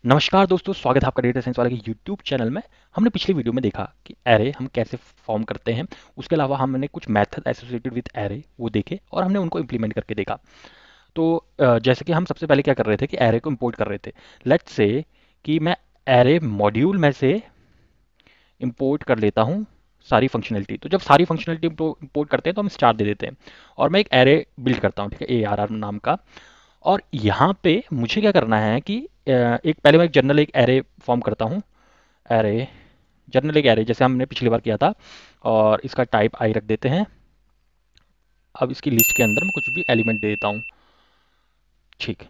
नमस्कार दोस्तों, स्वागत है आपका डेटा साइंस वाले के यूट्यूब चैनल में। हमने पिछली वीडियो में देखा कि एरे हम कैसे फॉर्म करते हैं। उसके अलावा हमने कुछ मेथड एसोसिएटेड विद एरे वो देखे और हमने उनको इम्प्लीमेंट करके देखा। तो जैसे कि हम सबसे पहले क्या कर रहे थे कि एरे को इंपोर्ट कर रहे थे। लेट्स से कि मैं एरे मॉड्यूल में से इंपोर्ट कर लेता हूँ सारी फंक्शनलिटी। तो जब सारी फंक्शनलिटी इंपोर्ट करते हैं तो हम स्टार दे देते हैं और मैं एक एरे बिल्ड करता हूँ, ठीक है, ए आर आर नाम का। और यहाँ पे मुझे क्या करना है कि एक पहले मैं एक जनरल एक एरे फॉर्म करता हूँ। एरे जनरल एक एरे जैसे हमने पिछली बार किया था, और इसका टाइप आई रख देते हैं। अब इसकी लिस्ट के अंदर मैं कुछ भी एलिमेंट दे देता हूँ। ठीक,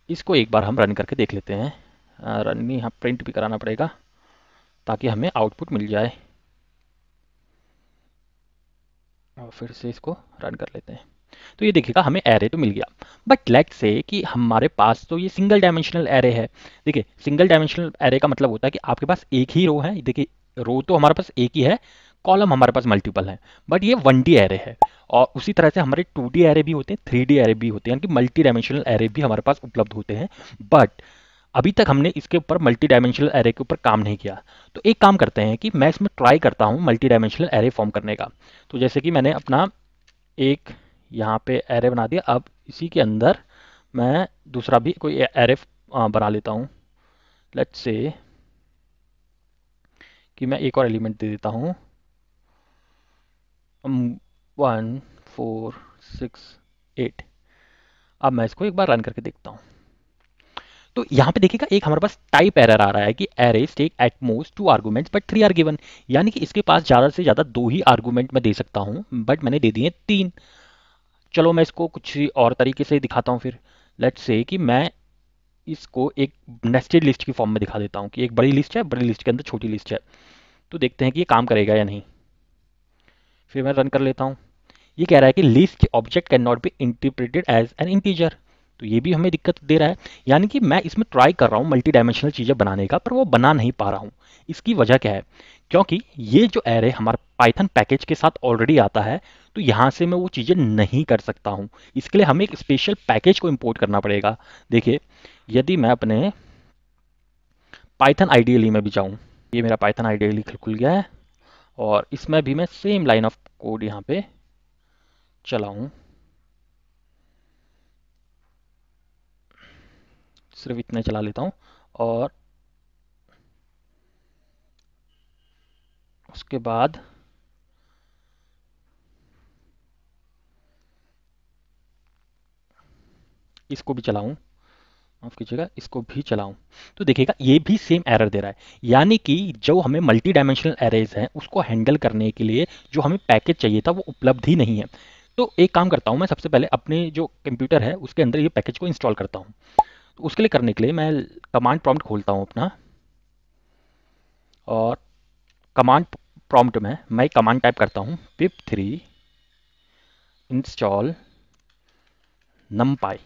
इसको एक बार हम रन करके देख लेते हैं। रन नहीं, यहाँ प्रिंट भी कराना पड़ेगा ताकि हमें आउटपुट मिल जाए। और फिर से इसको रन कर लेते हैं। तो ये देखिएगा हमें एरे तो मिल गया। बट लेट्स से कि हमारे पास तो ये सिंगल डायमेंशनल एरे है। देखिए, सिंगल डायमेंशनल एरे का मतलब होता है कि आपके पास एक ही रो है। देखिए, रो तो हमारे पास एक ही है, कॉलम हमारे पास मल्टीपल है। बट ये 1D एरे है। और उसी तरह से हमारे 2D एरे भी होते हैं, 3D एरे भी होते हैं, यानी कि मल्टी डायमेंशनल एरे भी हमारे पास उपलब्ध होते हैं। बट अभी तक हमने इसके ऊपर मल्टी डायमेंशनल एरे के ऊपर काम नहीं किया। तो एक काम करते हैं कि मैं इसमें ट्राई करता हूँ मल्टी डायमेंशनल एरे फॉर्म करने का। तो जैसे कि मैंने अपना एक यहाँ पे एरे बना दिया। अब इसी के अंदर मैं दूसरा भी कोई एरे बना लेता हूँ। लेट्स से कि मैं एक और एलिमेंट दे देता हूँ, 1 4 6 8। अब मैं इसको एक बार रन करके देखता हूँ। तो यहाँ पे देखिएगा एक हमारे पास टाइप एरर आ रहा है कि arrays take at most 2 arguments but 3 are given. यानी कि इसके पास ज़्यादा से ज़्यादा 2 ही आर्गुमेंट मैं दे सकता हूँ, बट मैंने दे दिए 3। चलो मैं इसको कुछ और तरीके से दिखाता हूँ फिर। लेट्स से कि मैं इसको एक नेस्टेड लिस्ट की फॉर्म में दिखा देता हूँ कि एक बड़ी लिस्ट है, बड़ी लिस्ट के अंदर छोटी लिस्ट है। तो देखते हैं कि ये काम करेगा या नहीं। फिर मैं रन कर लेता हूँ। ये कह रहा है कि list object can not be interpreted as an integer. तो ये भी हमें दिक्कत दे रहा है। यानी कि मैं इसमें ट्राई कर रहा हूँ मल्टी डायमेंशनल चीज़ें बनाने का, पर वो बना नहीं पा रहा हूँ। इसकी वजह क्या है? क्योंकि ये जो एरे हमारे पाइथन पैकेज के साथ ऑलरेडी आता है, तो यहाँ से मैं वो चीज़ें नहीं कर सकता हूँ। इसके लिए हमें एक स्पेशल पैकेज को इम्पोर्ट करना पड़ेगा। देखिए, यदि मैं अपने पाइथन आईडीएल में भी जाऊँ, ये मेरा पाइथन आईडीएल खुल गया है, और इसमें भी मैं सेम लाइन ऑफ कोड यहाँ पे चलाऊँ। सिर्फ इतने चला लेता हूँ, और उसके बाद इसको भी चलाऊँ। माफ कीजिएगा, इसको भी चलाऊं। तो देखिएगा ये भी सेम एरर दे रहा है। यानी कि जो हमें मल्टी डायमेंशनल एरेज हैं उसको हैंडल करने के लिए जो हमें पैकेज चाहिए था वो उपलब्ध ही नहीं है। तो एक काम करता हूं, मैं सबसे पहले अपने जो कंप्यूटर है उसके अंदर ये पैकेज को इंस्टॉल करता हूं। तो उसके लिए करने के लिए मैं कमांड प्रॉम्प्ट खोलता हूं अपना, और कमांड प्रॉम्प्ट में मैं कमांड टाइप करता हूं, pip3 इंस्टॉल numpy।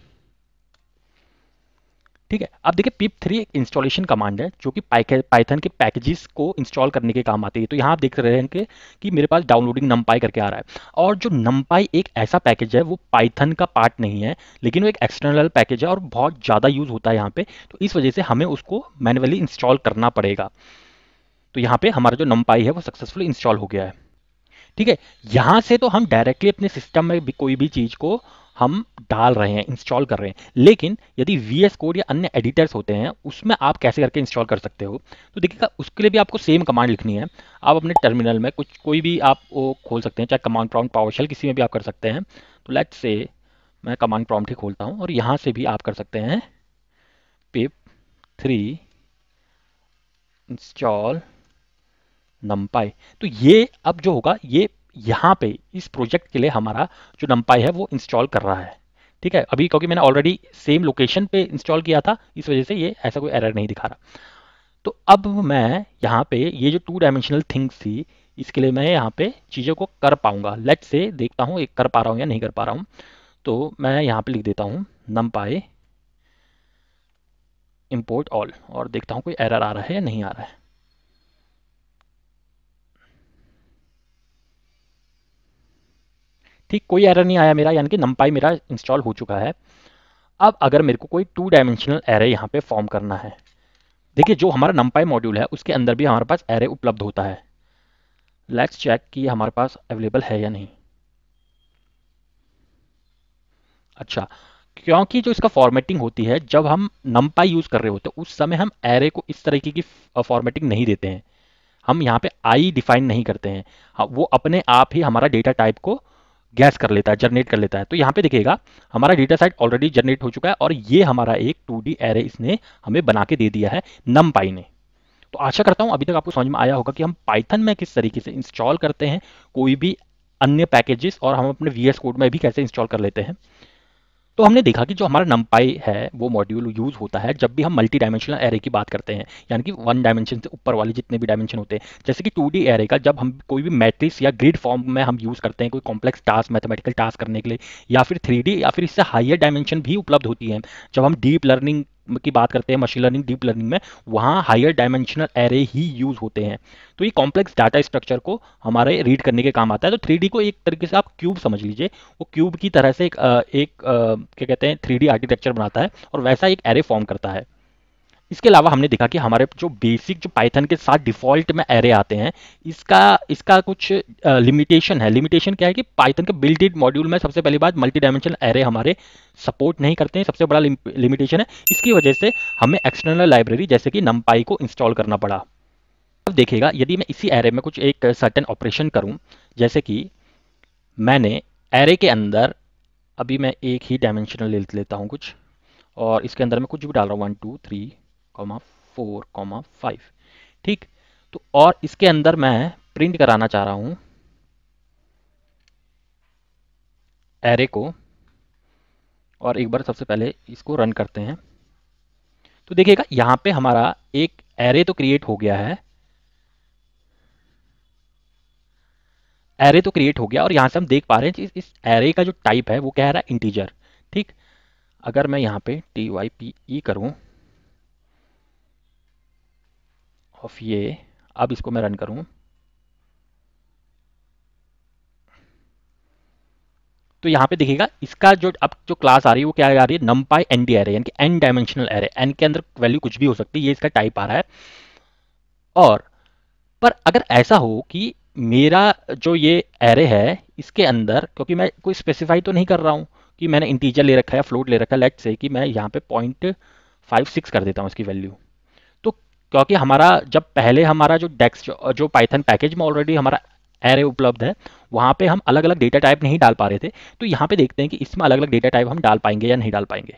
ठीक है, अब देखिए पिप थ्री एक इंस्टॉलेशन कमांड है जो कि पाइथन के पैकेजेस को इंस्टॉल करने के काम आती है। तो यहाँ आप देख रहे हैं कि मेरे पास डाउनलोडिंग नमपाई करके आ रहा है। और जो नमपाई एक ऐसा पैकेज है वो पाइथन का पार्ट नहीं है, लेकिन वो एक एक्सटर्नल पैकेज है और बहुत ज़्यादा यूज़ होता है यहाँ पे। तो इस वजह से हमें उसको मैन्युअली इंस्टॉल करना पड़ेगा। तो यहाँ पे हमारा जो नमपाई है वो सक्सेसफुली इंस्टॉल हो गया है। ठीक है, यहाँ से तो हम डायरेक्टली अपने सिस्टम में भी कोई भी चीज़ को हम डाल रहे हैं, इंस्टॉल कर रहे हैं। लेकिन यदि VS कोड या अन्य एडिटर्स होते हैं उसमें आप कैसे करके इंस्टॉल कर सकते हो? तो देखिएगा उसके लिए भी आपको सेम कमांड लिखनी है। आप अपने टर्मिनल में कुछ कोई भी आप वो खोल सकते हैं, चाहे कमांड प्रॉम्प्ट पावरशेल किसी में भी आप कर सकते हैं। तो लेट्स से मैं कमांड प्रॉम्प्ट ही खोलता हूँ, और यहाँ से भी आप कर सकते हैं पिप 3 इंस्टॉल नमपाई। तो ये अब जो होगा ये यहाँ पे इस प्रोजेक्ट के लिए हमारा जो नमपाई है वो इंस्टॉल कर रहा है। ठीक है, अभी क्योंकि मैंने ऑलरेडी सेम लोकेशन पे इंस्टॉल किया था इस वजह से ये ऐसा कोई एरर नहीं दिखा रहा। तो अब मैं यहाँ पे ये जो 2 डायमेंशनल थिंग्स थी इसके लिए मैं यहाँ पे चीज़ों को कर पाऊंगा। लेट्स से देखता हूँ एक कर पा रहा हूँ या नहीं कर पा रहा हूँ। तो मैं यहाँ पे लिख देता हूँ नमपाई इम्पोर्ट ऑल, और देखता हूँ कोई एरर आ रहा है या नहीं आ रहा है। ठीक, कोई एरर नहीं आया मेरा, यानी कि नमपाई मेरा इंस्टॉल हो चुका है। अब अगर मेरे को कोई 2 डायमेंशनल एरे यहाँ पे फॉर्म करना है, देखिए जो हमारा numpy मॉड्यूल है उसके अंदर भी हमारे पास एरे उपलब्ध होता है। लेट्स चेक कि ये हमारे पास अवेलेबल है या नहीं। अच्छा, क्योंकि जो इसका फॉर्मेटिंग होती है, जब हम numpy यूज कर रहे होते हैं उस समय हम एरे को इस तरीके की फॉर्मेटिंग नहीं देते हैं। हम यहाँ पे आई डिफाइन नहीं करते हैं। हाँ, वो अपने आप ही हमारा डेटा टाइप को गैस कर लेता है, जनरेट कर लेता है। तो यहाँ पे देखिएगा हमारा डेटा सेट ऑलरेडी जनरेट हो चुका है और ये हमारा एक 2D एरे इसने हमें बना के दे दिया है numpy ने। तो आशा करता हूँ अभी तक आपको समझ में आया होगा कि हम पाइथन में किस तरीके से इंस्टॉल करते हैं कोई भी अन्य पैकेजेस, और हम अपने VS कोड में भी कैसे इंस्टॉल कर लेते हैं। तो हमने देखा कि जो हमारा numpy है वो मॉड्यूल यूज होता है जब भी हम मल्टी डायमेंशनल एरे की बात करते हैं, यानी कि 1 डायमेंशन से ऊपर वाले जितने भी डायमेंशन होते हैं। जैसे कि 2D एरे का जब हम कोई भी मैट्रिक्स या ग्रिड फॉर्म में हम यूज करते हैं कोई कॉम्प्लेक्स टास्क, मैथमेटिकल टास्क करने के लिए, या फिर 3D या फिर इससे हायर डायमेंशन भी उपलब्ध होती हैं। जब हम डीप लर्निंग की बात करते हैं, मशीन लर्निंग, डीप लर्निंग में वहाँ हायर डायमेंशनल एरे ही यूज होते हैं। तो ये कॉम्प्लेक्स डाटा स्ट्रक्चर को हमारे रीड करने के काम आता है। तो 3D को एक तरीके से आप क्यूब समझ लीजिए, वो क्यूब की तरह से क्या कहते हैं 3D आर्किटेक्चर बनाता है और वैसा एक एरे फॉर्म करता है। इसके अलावा हमने देखा कि हमारे जो बेसिक जो पाइथन के साथ डिफॉल्ट में एरे आते हैं, इसका इसका कुछ लिमिटेशन है। लिमिटेशन क्या है कि पाइथन के बिल्ट इन मॉड्यूल में सबसे पहली बात मल्टी डायमेंशनल एरे हमारे सपोर्ट नहीं करते हैं, सबसे बड़ा लिमिटेशन है। इसकी वजह से हमें एक्सटर्नल लाइब्रेरी जैसे कि numpy को इंस्टॉल करना पड़ा। अब देखिएगा यदि मैं इसी एरे में कुछ एक सर्टेन ऑपरेशन करूं, जैसे कि मैंने एरे के अंदर अभी मैं एक ही डायमेंशनल ले लेता हूं कुछ, और इसके अंदर मैं कुछ भी डाल रहा हूँ 1 2 3 4 5, ठीक। तो और इसके अंदर मैं प्रिंट कराना चाह रहा हूं एरे को, और एक बार सबसे पहले इसको रन करते हैं। तो देखिएगा यहाँ पे हमारा एक एरे तो क्रिएट हो गया है, एरे तो क्रिएट हो गया, और यहाँ से हम देख पा रहे हैं कि इस एरे का जो टाइप है वो कह रहा है इंटीजर, ठीक। अगर मैं यहाँ पे type करूँ ऑफ ये, अब इसको मैं रन करूँ, तो यहाँ पे देखिएगा इसका जो अब जो क्लास आ रही है वो क्या आ रही है, numpy nd एरे, यानी कि n डायमेंशनल एरे। n के अंदर वैल्यू कुछ भी हो सकती है, ये इसका टाइप आ रहा है। और पर अगर ऐसा हो कि मेरा जो ये एरे है इसके अंदर, क्योंकि मैं कोई स्पेसिफाई तो नहीं कर रहा हूँ कि मैंने इंटीजर ले रखा है या फ्लोट ले रखा है, लेट्स से कि मैं यहाँ पे 0.56 कर देता हूँ इसकी वैल्यू। तो क्योंकि हमारा जब पहले हमारा जो डेक्स जो पाइथन पैकेज में ऑलरेडी हमारा एरे उपलब्ध है, वहाँ पे हम अलग अलग डेटा टाइप नहीं डाल पा रहे थे। तो यहाँ पे देखते हैं कि इसमें अलग अलग डेटा टाइप हम डाल पाएंगे या नहीं डाल पाएंगे।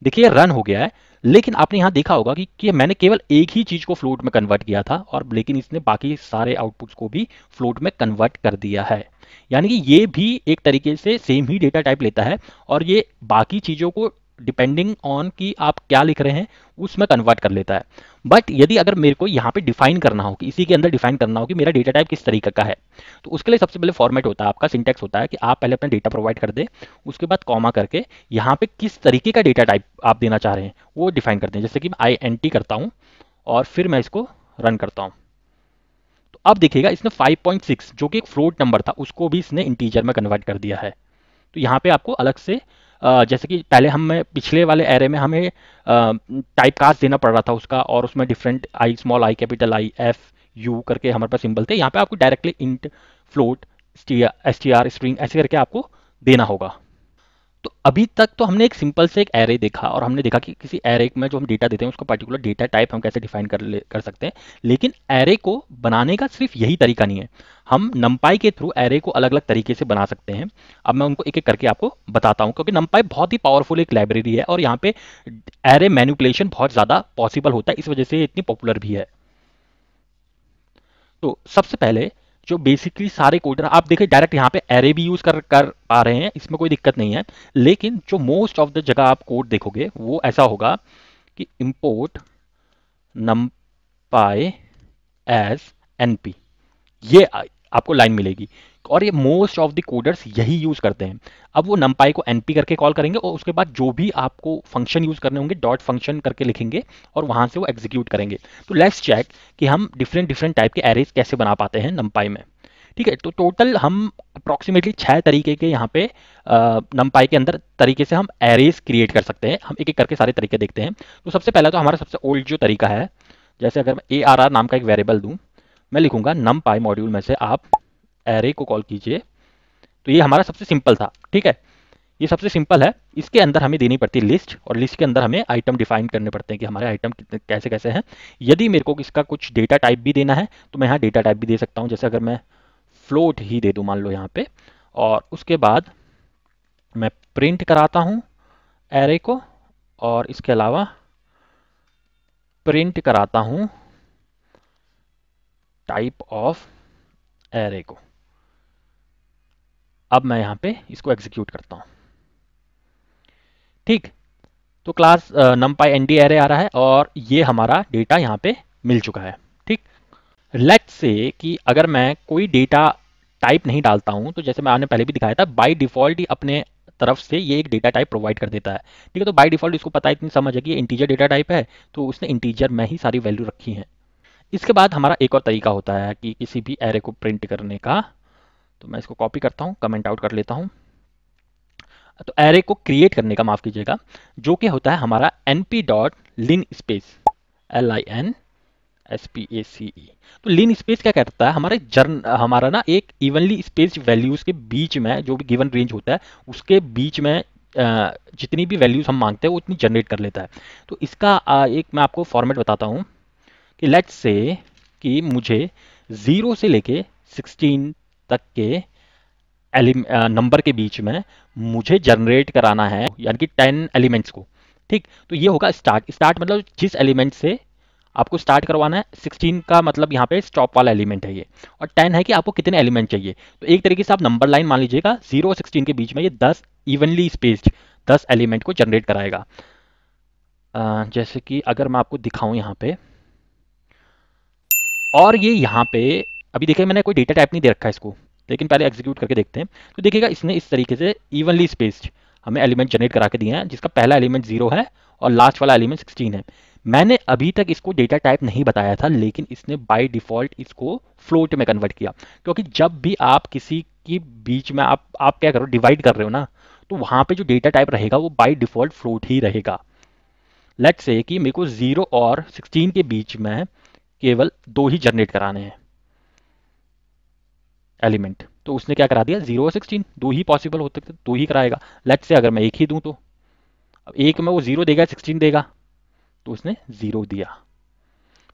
देखिए रन हो गया है, लेकिन आपने यहाँ देखा होगा कि मैंने केवल एक ही चीज को फ्लोट में कन्वर्ट किया था, और लेकिन इसने बाकी सारे आउटपुट्स को भी फ्लोट में कन्वर्ट कर दिया है। यानी कि ये भी एक तरीके से सेम ही डेटा टाइप लेता है, और ये बाकी चीजों को डिपेंडिंग ऑन कि आप क्या लिख रहे हैं उसमें कन्वर्ट कर लेता है। बट यदि अगर मेरे को यहाँ पे डिफाइन करना हो कि इसी के अंदर डिफाइन करना हो कि मेरा डेटा टाइप किस तरीके का है, तो उसके लिए सबसे पहले फॉर्मेट होता है, आपका सिंटेक्स होता है कि आप पहले अपना डेटा प्रोवाइड कर दें, उसके बाद कॉमा करके यहाँ पे किस तरीके का डेटा टाइप आप देना चाह रहे हैं वो डिफाइन करते हैं। जैसे कि मैं INT करता हूँ और फिर मैं इसको रन करता हूँ, तो अब देखिएगा इसने 5.6 जो कि एक फ्लोट नंबर था उसको भी इसने इंटीजर में कन्वर्ट कर दिया है। तो यहाँ पे आपको अलग से जैसे कि पहले हमें पिछले वाले एरे में हमें टाइप कास्ट देना पड़ रहा था उसका, और उसमें different I, small I, capital I, F, you करके हमारे पास सिंबल थे। यहाँ पे आपको directly int, float, STR, string ऐसे करके आपको देना होगा। तो अभी तक तो हमने एक सिंपल से एक एरे देखा, और हमने देखा कि किसी एरे में जो हम डेटा देते हैं उसको पर्टिकुलर डेटा टाइप हम कैसे डिफाइन कर सकते हैं। लेकिन एरे को बनाने का सिर्फ यही तरीका नहीं है, हम numpy के थ्रू एरे को अलग अलग तरीके से बना सकते हैं। अब मैं उनको एक एक करके आपको बताता हूँ, क्योंकि numpy बहुत ही पावरफुल एक लाइब्रेरी है और यहाँ पे एरे मैनिपुलेशन बहुत ज़्यादा पॉसिबल होता है, इस वजह से ये इतनी पॉपुलर भी है। तो सबसे पहले जो बेसिकली सारे कोडर आप देखें डायरेक्ट यहाँ पे एरे भी यूज कर पा रहे हैं, इसमें कोई दिक्कत नहीं है। लेकिन जो मोस्ट ऑफ द जगह आप कोड देखोगे वो ऐसा होगा कि इंपोर्ट numpy एज np, ये आपको लाइन मिलेगी, और ये मोस्ट ऑफ द कोडर्स यही यूज करते हैं। अब वो numpy को np करके कॉल करेंगे और उसके बाद जो भी आपको फंक्शन यूज करने होंगे डॉट फंक्शन करके लिखेंगे और वहां से वो एग्जीक्यूट करेंगे। तो लेट्स चेक कि हम डिफरेंट डिफरेंट टाइप के एरेज कैसे बना पाते हैं numpy में। ठीक है, तो टोटल हम अप्रॉक्सीमेटली 6 तरीके के यहाँ पे नमपाई के अंदर तरीके से हम एरेज क्रिएट कर सकते हैं। हम एक एक करके सारे तरीके देखते हैं। तो सबसे पहला तो हमारा सबसे ओल्ड जो तरीका है, जैसे अगर मैं ARR नाम का एक वेरिएबल दूं, मैं लिखूंगा numpy मॉड्यूल में से आप एरे को कॉल कीजिए। तो ये हमारा सबसे सिंपल था, ठीक है, ये सबसे सिंपल है। इसके अंदर हमें देनी पड़ती है लिस्ट, और लिस्ट के अंदर हमें आइटम डिफाइन करने पड़ते हैं कि हमारे आइटम कितने कैसे कैसे हैं। यदि मेरे को इसका कुछ डेटा टाइप भी देना है तो मैं यहाँ डेटा टाइप भी दे सकता हूँ। जैसे अगर मैं फ्लोट ही दे दूँ मान लो यहाँ पे, और उसके बाद मैं प्रिंट कराता हूँ एरे को, और इसके अलावा प्रिंट कराता हूँ टाइप ऑफ एरे को। अब मैं यहाँ पे इसको एग्जीक्यूट करता हूँ, ठीक। तो क्लास numpy nd एरे आ रहा है और ये हमारा डेटा यहाँ पे मिल चुका है, ठीक। लेट्स से कि अगर मैं कोई डेटा टाइप नहीं डालता हूँ, तो जैसे मैंने पहले भी दिखाया था, बाय डिफॉल्ट ही अपने तरफ से ये एक डेटा टाइप प्रोवाइड कर देता है, ठीक है। तो बाय डिफॉल्ट इसको पता है, इतनी समझ है कि ये इंटीजर डेटा टाइप है, तो उसने इंटीजर में ही सारी वैल्यू रखी है। इसके बाद हमारा एक और तरीका होता है कि किसी भी एरे को प्रिंट करने का। तो मैं इसको कॉपी करता हूँ, कमेंट आउट कर लेता हूँ। तो एरे को क्रिएट करने का, माफ कीजिएगा, जो कि होता है हमारा np डॉट लिन स्पेस, LINSPACE। तो लिन स्पेस क्या करता है, हमारा ना एक इवनली स्पेस्ड वैल्यूज के बीच में, जो भी गिवन रेंज होता है उसके बीच में जितनी भी वैल्यूज हम मांगते हैं वो उतनी जनरेट कर लेता है। तो इसका एक मैं आपको फॉर्मेट बताता हूँ कि लेट्स से कि मुझे 0 से लेके 16 तक के नंबर के बीच में मुझे जनरेट कराना है, यानी कि 10 एलिमेंट्स को, ठीक। तो ये होगा स्टार्ट मतलब जिस एलिमेंट से आपको स्टार्ट करवाना है। 16 का मतलब यहाँ पे स्टॉप वाला एलिमेंट है ये, और 10 है कि आपको कितने एलिमेंट चाहिए। तो एक तरीके से आप नंबर लाइन मान लीजिएगा, 0 और 16 के बीच में ये 10 इवनली स्पेस्ड 10 एलिमेंट को जनरेट कराएगा। जैसे कि अगर मैं आपको दिखाऊं यहाँ पे, और ये यहाँ पे अभी देखिए मैंने कोई डेटा टाइप नहीं दे रखा है इसको, लेकिन पहले एग्जीक्यूट करके देखते हैं। तो देखिएगा इसने इस तरीके से इवनली स्पेस्ड हमें एलिमेंट जनरेट करा के दिए हैं, जिसका पहला एलिमेंट 0 है और लास्ट वाला एलिमेंट 16 है। मैंने अभी तक इसको डेटा टाइप नहीं बताया था, लेकिन इसने बाय डिफॉल्ट इसको फ्लोट में कन्वर्ट किया, क्योंकि जब भी आप किसी की बीच में आप क्या करो, डिवाइड कर रहे हो ना, तो वहां पे जो डेटा टाइप रहेगा वो बाय डिफॉल्ट फ्लोट ही रहेगा। लेट्स से कि मेरे को 0 और 16 के बीच में केवल 2 ही जनरेट कराने हैं एलिमेंट, तो उसने क्या करा दिया, 0 और 16 2 ही पॉसिबल होते थे, 2 ही कराएगा। लेट्स से अगर मैं एक ही दूं, तो अब एक में वो 0 देगा 16 देगा, तो उसने 0 दिया।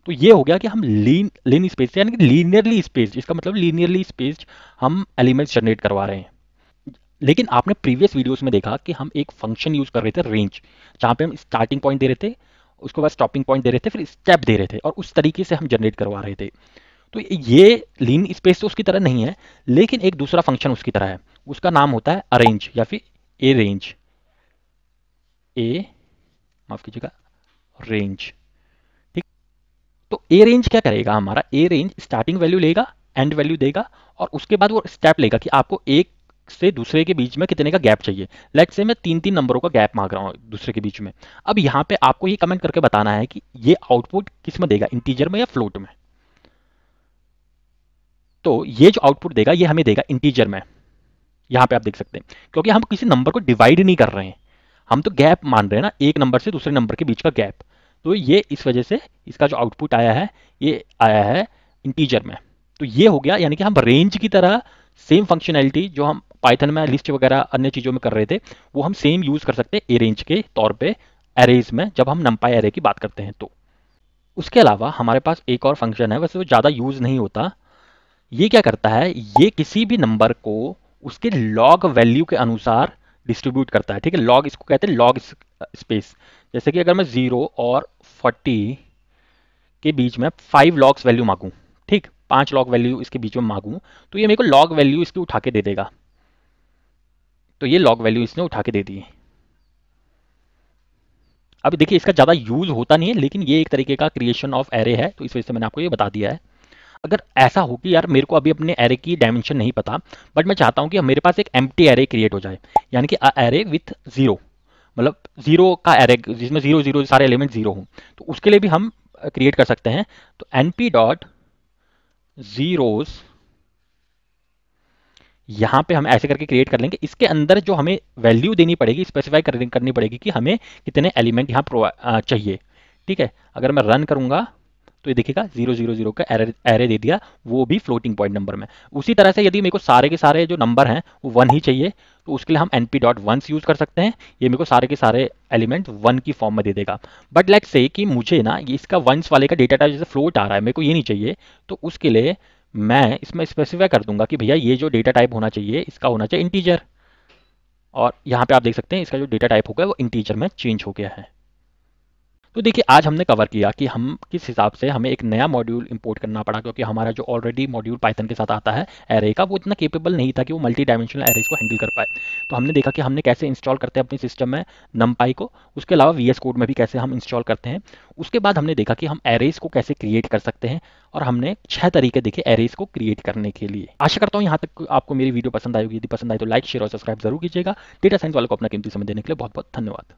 तो ये हो गया कि हम लीन स्पेस यानी कि लीनियरली स्पेस्ड, इसका मतलब लीनियरली स्पेस्ड हम एलिमेंट्स जनरेट करवा रहे हैं। लेकिन आपने प्रीवियस वीडियोस में देखा कि हम एक फंक्शन यूज कर रहे थे रेंज, जहां पे हम स्टार्टिंग पॉइंट दे रहे थे, उसके बाद स्टॉपिंग पॉइंट दे रहे थे, फिर स्टेप दे रहे थे, और उस तरीके से हम जनरेट करवा रहे थे। तो ये लीन स्पेस तो उसकी तरह नहीं है, लेकिन एक दूसरा फंक्शन उसकी तरह है, उसका नाम होता है अरेंज या फिर ए रेंज, ए माफ कीजिएगा रेंज, ठीक। तो ए रेंज क्या करेगा, हमारा ए रेंज स्टार्टिंग वैल्यू लेगा, एंड वैल्यू देगा, और उसके बाद वो स्टेप लेगा कि आपको एक से दूसरे के बीच में कितने का गैप चाहिए। लेट्स से मैं 3 नंबरों का गैप मांग रहा हूँ दूसरे के बीच में। अब यहाँ पे आपको ये कमेंट करके बताना है कि ये आउटपुट किस में देगा, इंटीजर में या फ्लोट में। तो ये जो आउटपुट देगा ये हमें देगा इंटीजर में, यहाँ पे आप देख सकते हैं, क्योंकि हम किसी नंबर को डिवाइड नहीं कर रहे हैं, हम तो गैप मान रहे हैं ना, एक नंबर से दूसरे नंबर के बीच का गैप। तो ये इस वजह से इसका जो आउटपुट आया है ये आया है इंटीजर में। तो ये हो गया, यानी कि हम रेंज की तरह सेम फंक्शनैलिटी जो हम पाइथन में लिस्ट वगैरह अन्य चीज़ों में कर रहे थे, वो हम सेम यूज़ कर सकते हैं ए रेंज के तौर पे एरेज में, जब हम नंपाई एरे की बात करते हैं। तो उसके अलावा हमारे पास एक और फंक्शन है, वैसे वो ज़्यादा यूज़ नहीं होता। ये क्या करता है, ये किसी भी नंबर को उसके लॉग वैल्यू के अनुसार डिस्ट्रीब्यूट करता है, ठीक है। लॉग इसको कहते हैं लॉग स्पेस। जैसे कि अगर मैं 0 और 40 के बीच में 5 लॉग्स वैल्यू मांगूं, ठीक, 5 लॉग वैल्यू इसके बीच में मांगूं, तो ये मेरे को लॉग वैल्यू इसकी उठा के दे देगा। तो ये लॉग वैल्यू इसने उठा के दे दी है। अब देखिए इसका ज़्यादा यूज होता नहीं है, लेकिन ये एक तरीके का क्रिएशन ऑफ एरे है, तो इस वजह से मैंने आपको ये बता दिया है। अगर ऐसा हो कि यार मेरे को अभी अपने एरे की डायमेंशन नहीं पता, बट मैं चाहता हूं कि मेरे पास एक एम्प्टी एरे क्रिएट हो जाए, यानी कि एरे विथ 0, मतलब 0 का एरे जिसमें 0 0 सारे एलिमेंट 0 हों, तो उसके लिए भी हम क्रिएट कर सकते हैं। तो np डॉट जीरोस यहाँ पे हम ऐसे करके क्रिएट कर लेंगे। इसके अंदर जो हमें वैल्यू देनी पड़ेगी, स्पेसिफाई करनी पड़ेगी कि हमें कितने एलिमेंट यहाँ चाहिए। ठीक है, अगर मैं रन करूंगा तो ये देखिएगा 000 का एरे दे दिया, वो भी फ्लोटिंग पॉइंट नंबर में। उसी तरह से यदि मेरे को सारे के सारे जो नंबर हैं वो 1 ही चाहिए, तो उसके लिए हम np.ones यूज कर सकते हैं। ये मेरे को सारे के सारे एलिमेंट 1 की फॉर्म में दे देगा। बट लेट्स से कि मुझे ना ये इसका वंस वाले का डेटा टाइप जैसे फ्लोट आ रहा है, मेरे को ये नहीं चाहिए, तो उसके लिए मैं इसमें स्पेसिफाई कर दूंगा कि भैया ये जो डेटा टाइप होना चाहिए इसका होना चाहिए इंटीजर। और यहाँ पे आप देख सकते हैं इसका जो डेटा टाइप हो गया वो इंटीजर में चेंज हो गया है। तो देखिए आज हमने कवर किया कि हम किस हिसाब से हमें एक नया मॉड्यूल इंपोर्ट करना पड़ा, क्योंकि हमारा जो ऑलरेडी मॉड्यूल पाइथन के साथ आता है एरे का, वो इतना केपेबल नहीं था कि वो मल्टी डायमेंशनल एरेज को हैंडल कर पाए। तो हमने देखा कि हमने कैसे इंस्टॉल करते हैं अपने सिस्टम में नमपाई को, उसके अलावा वीएस कोड में भी कैसे हम इंस्टॉल करते हैं। उसके बाद हमने देखा कि हम एरेज को कैसे क्रिएट कर सकते हैं, और हमने 6 तरीके देखे एरेज को क्रिएट करने के लिए। आशा करता हूँ यहाँ तक आपको मेरी वीडियो पसंद आई होगी। यदि पसंद आई तो लाइक शेयर और सब्सक्राइब जरूर कीजिएगा। डेटा साइंस वालों को अपना कीमती समय देने के लिए बहुत बहुत धन्यवाद।